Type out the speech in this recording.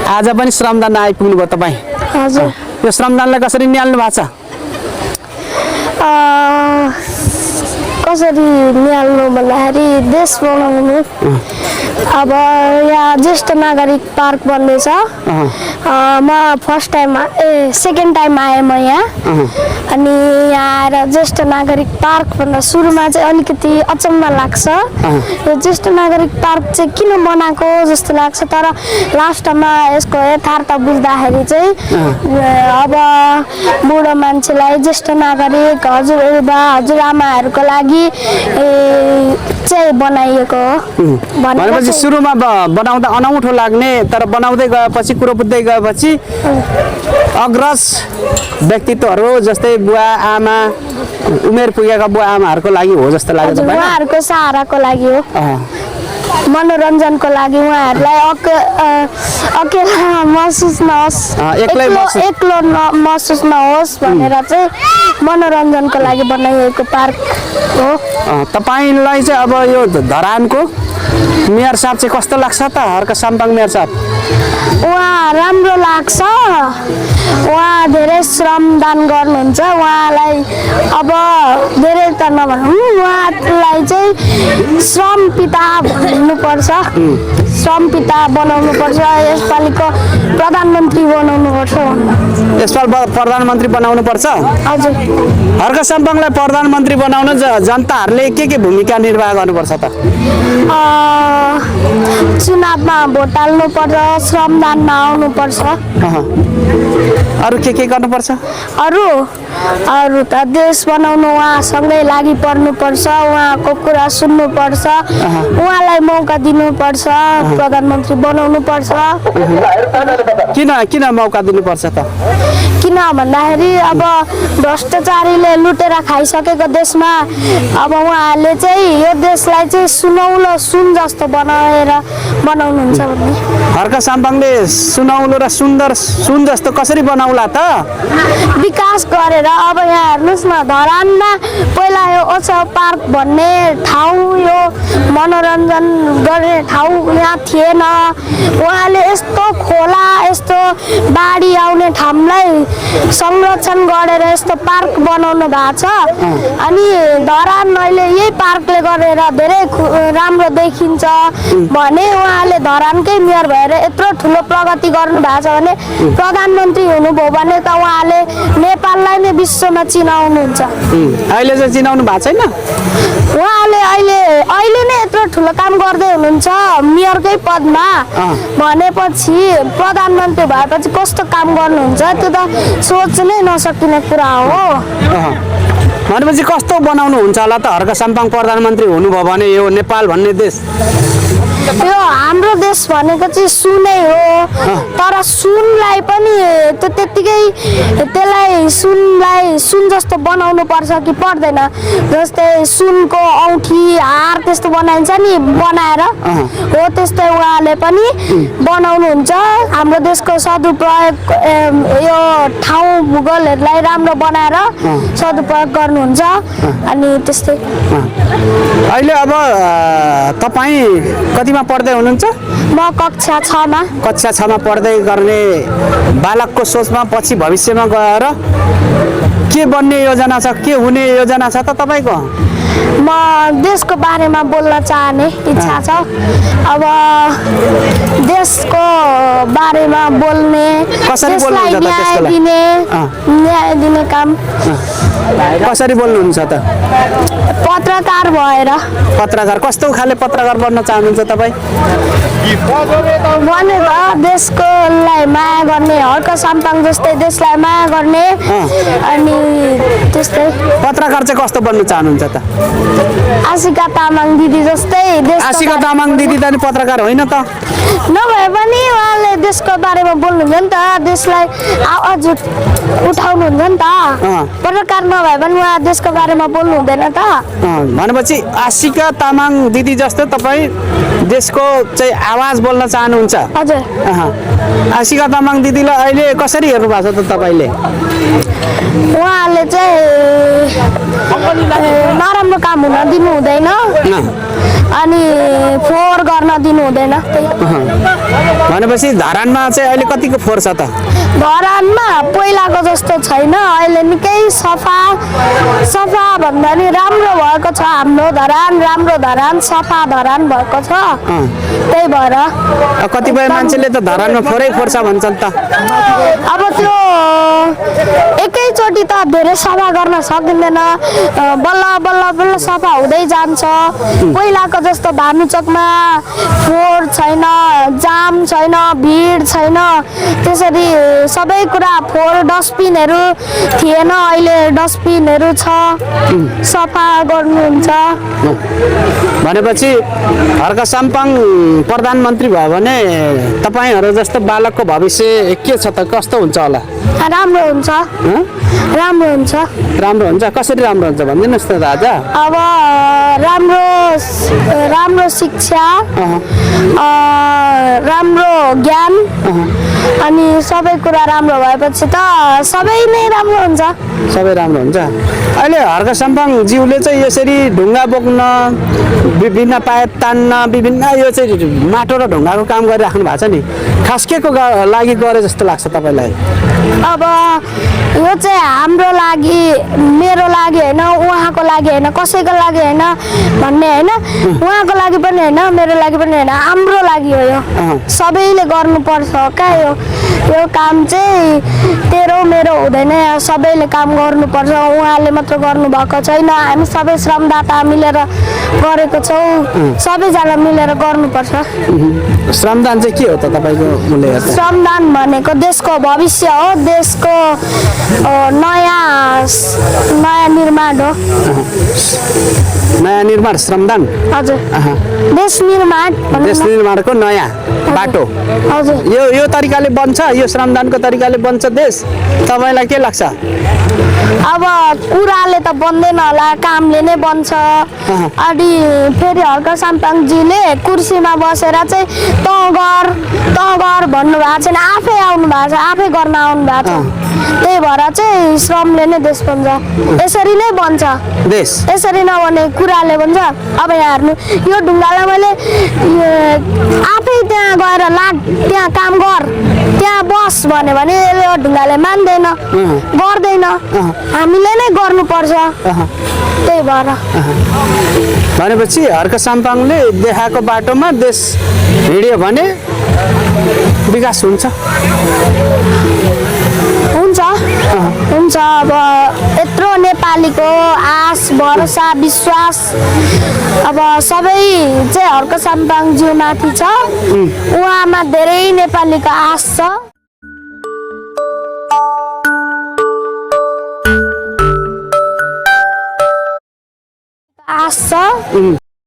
आज पनि श्रमदान आइपुग्नु भयो तपाईँ। हजुर। यो श्रमदानलाई कसरी निहाल्नु भएको छ? कसरी निहाल्नु भन्दाखेरि देश बनाउनु। अब यहाँ ज्येष्ठ नागरिक पार्क बन्दैछ। म फर्स्ट टाइम सेकेन्ड टाइम आएँ म यहाँ। अनि यहाँ आएर ज्येष्ठ नागरिक पार्क भन्दा सुरुमा चाहिँ अलिकति अचम्म लाग्छ। यो ज्येष्ठ नागरिक पार्क चाहिँ किन बनाएको जस्तो लाग्छ, तर लास्टमा यसको यथार्थ बुझ्दाखेरि चाहिँ अब बुढो मान्छेलाई ज्येष्ठ नागरिक हजुरबा हजुरआमाहरूको लागि चाहिँ बनाइएको हो। भनेपछि सुरुमा बनाउँदा अनौठो लाग्ने, तर बनाउँदै गएपछि कुरो बुझ्दै गएपछि अग्रज व्यक्तित्वहरू जस्तै बुवा आमा उमेर पुगेका बुवा आमाहरूको लागि हो जस्तो लाग्छ। उहाँहरूको सहाराको लागि हो, मनोरञ्जनको लागि, उहाँहरूलाई अकेला महसुस नहोस्, एक्लो महसुस नहोस् भनेर चाहिँ मनोरञ्जनको लागि बनाइएको पार्क हो। तपाईँलाई चाहिँ अब यो धरानको मेयर साहब चाहिँ कस्तो लाग्छ त? हर्क साम्पाङ मेयर साहब उहाँ राम्रो लाग्छ। उहाँ धेरै श्रमदान गर्नुहुन्छ। उहाँलाई अब धेरै त नभनौँ, उहाँलाई चाहिँ श्रम पिता भन्नुपर्छ, श्रम पिता बनाउनुपर्छ। यसपालिको प्रधानमन्त्री बनाउनुपर्छ। यसपालि प्रधानमन्त्री बनाउनुपर्छ। हजुर। हर्क साम्पाङलाई प्रधानमन्त्री बनाउन जनताहरूले के भूमिका निर्वाह गर्नुपर्छ त? चुनावमा भोट हाल्नुपर्छ, श्रमदानमा आउनुपर्छ। अरू के गर्नुपर्छ? अरू त देश बनाउनु उहाँसँगै लागि पर्नुपर्छ, उहाँको कुरा सुन्नुपर्छ, उहाँलाई मौका दिनुपर्छ, प्रधानमन्त्री बनाउनुपर्छ। किन मौका दिनुपर्छ त? किन भन्दाखेरि अब भ्रष्टाचारीले लुटेर खाइसकेको देशमा अब उहाँहरूले चाहिँ यो देशलाई चाहिँ सुनौलो सुन जस्तो बनाउनुहुन्छ भन्ने। हर्क साम्पाङले सुनौलो र सुन्दर सुन जस्तो कसरी बनाउला त? विकास गरेर। अब यहाँ हेर्नुहोस् न, धरानमा पहिला यो ओछा पार्क भन्ने ठाउँ, यो मनोरञ्जन गर्ने ठाउँ यहाँ थिएन। उहाँले यस्तो खोला, यस्तो बाढी आउने ठाउँलाई संरक्षण गरेर यस्तो पार्क बनाउनु भएको छ। अनि धरान अहिले यही पार्कले गरेर धेरै राम्रो देखिन्छ भने उहाँले धरानकै मेयर भएर यत्रो ठुलो प्रगति गर्नु भएको छ भने प्रधानमन्त्री हुनुभयो भने त उहाँले नेपाललाई नै विश्वमा चिनाउनुहुन्छ। अहिले चाहिँ चिनाउनु भएको छैन। उहाँले अहिले नै यत्रो ठुलो काम गर्दै हुनुहुन्छ मेयरकै पदमा भनेपछि प्रधानमन्त्री भएपछि कस्तो काम गर्नुहुन्छ त्यो त सोच्नै नसकिने कुरा हो। भनेपछि कस्तो बनाउनुहुन्छ होला त हर्क साम्पाङ प्रधानमन्त्री हुनुभयो भने यो नेपाल भन्ने देश? यो हाम्रो देश भनेको चाहिँ सुनै हो, तर सुनलाई पनि त्यत्तिकै त्यसलाई सुन जस्तो बनाउनु पर्छ कि पर्दैन? जस्तै सुनको औँठी हार त्यस्तो बनाइन्छ नि बनाएर हो, त्यस्तै उहाँले पनि बनाउनुहुन्छ। हाम्रो देशको सदुपयोग, यो ठाउँ भूगोलहरूलाई राम्रो बनाएर सदुपयोग गर्नुहुन्छ। अनि त्यस्तै। अहिले अब तपाईँ कतिमा पढ्दै हुनुहुन्छ? म कक्षा 6 मा। कक्षा 6 मा पढ्दै गर्ने बालकको सोचमा पछि भविष्यमा गएर के बन्ने योजना छ, के हुने योजना छ त तपाईँको? म देशको बारेमा बोल्न चाहने इच्छा छ। अब देशको बारेमा बोल्ने, कसरी न्याय दिने काम। कसरी बोल्नुहुन्छ त? पत्रकार भएर। पत्रकार कस्तो खाले पत्रकार बन्न चाहनुहुन्छ तपाईँ? भने त देशकोलाई माया गर्ने, हर्क साम्पाङ जस्तै देशलाई माया गर्ने। अनि त्यस्तै। पत्रकार चाहिँ कस्तो बन्न चाहनुहुन्छ त? आशिका तामाङ दिदी जस्तै। आशिका तामाङ दिदी त पत्रकार होइन त? नभए पनि उहाँले देशको बारेमा बोल्नुहुन्छ नि त, देशलाई आवाज उठाउनुहुन्छ नि त। पत्रकार नभए पनि उहाँ देशको बारेमा बोल्नु हुँदैन त? भनेपछि आशिका तामाङ दिदी जस्तो तपाईँ देशको चाहिँ आवाज बोल्न चाहनुहुन्छ? हजुर। आशिका तामाङ दिदीलाई अहिले कसरी हेर्नु भएको छ त तपाईँले? उहाँले चाहिँ नराम्रो काम हुन दिनु हुँदैन अनि फोहोर गर्न दिनु हुँदैन। भनेपछि धरानमा चाहिँ अहिले कतिको फोहोर छ त? धरानमा पहिलाको जस्तो छैन, अहिले निकै सफा भन्दा नि राम्रो भएको छ। हाम्रो धरान राम्रो धरान सफा धरान भएको छ। त्यही भएर कतिपय मान्छेले त धरानमा फोहोरै फोहोर छ भन्छन् त। अब त्यो एकैचोटि त धेरै सफा गर्न सकिँदैन, बल्ल बल्ल बल्ल सफा हुँदै जान्छ। पहिलाको जस्तो भानुचोकमा फोहोर छैन, जाम छैन, भिड छैन, त्यसरी सबै कुरा फोहोर डस्टबिनहरू थिएन, अहिले डस्टबिनहरू छ, सफा गर्नुहुन्छ। भनेपछि हर्क साम्पाङ प्रधानमन्त्री भयो भने तपाईँहरू जस्तो बालकको भविष्य के छ त? कस्तो हुन्छ होला? राम्रो हुन्छ, राम्रो हुन्छ। राम्रो हुन्छ? कसरी राम्रो हुन्छ भनिदिनुहोस् त राजा। अब राम्रो शिक्षा, राम्रो ज्ञान अनि सबै कुरा राम्रो भएपछि त सबै नै राम्रो हुन्छ। सबै राम्रो हुन्छ। अहिले हर्क साम्पाङ ज्यूले चाहिँ यसरी ढुङ्गा बोक्न, विभिन्न पाइप तान्न, विभिन्न यो चाहिँ माटो र ढुङ्गाको काम गरिराख्नु भएको छ नि, खास के को लागि गरे जस्तो लाग्छ तपाईँलाई? अब यो चाहिँ हाम्रो लागि, मेरो लागि होइन, उहाँको लागि होइन, कसैको लागि होइन भन्ने होइन, उहाँको लागि पनि होइन, मेरो लागि पनि होइन, हाम्रो लागि हो। यो सबैले गर्नुपर्छ क्या। यो काम चाहिँ तेरो मेरो हुँदैन, सबैले काम गर्नुपर्छ। उहाँले मात्र गर्नुभएको छैन, हामी सबै श्रमदाता मिलेर गरेको छौँ, सबैजना मिलेर गर्नुपर्छ। श्रमदान चाहिँ के हो त तपाईँको मूल्य? श्रमदान भनेको देशको भविष्य हो, देशको नयाँ निर्माण हो। नयाँ निर्माण श्रमदान? हजुर, देश निर्माणको नयाँ बाटो। हजुर, यो तरिकाले बन्छ, यो श्रमदानको तरिकाले बन्छ देश, तपाईँलाई के लाग्छ? अब कुराले त बन्दैन होला, कामले नै बन्छ। अनि फेरि हर्क साम्पाङजीले कुर्सीमा बसेर चाहिँ त गर भन्नुभएको छैन, आफै आउनु भएको छ, आफै गर्न आउनु भएको छ। त्यही भएर चाहिँ श्रमले नै देश बन्छ, यसरी नै बन्छ देश। यसरी नभने कुराले बन्छ। अब यहाँ हेर्नु, यो ढुङ्गालाई मैले आफै त्यहाँ गएर लाग, त्यहाँ काम गर, त्यहाँ बस भन्यो भने यो ढुङ्गाले मान्दैन, गर्दैन, हामीले नै गर्नुपर्छ। त्यही भएर भनेपछि हर्क साम्पाङले देखाएको बाटोमा देश हिँड्यो भने विकास हुन्छ। हुन्छ। अब यत्रो नेपालीको आश भरोसा विश्वास अब सबै चाहिँ हर्क साम्पाङज्यू माथि छ। उहाँमा धेरै नेपालीको आश छ।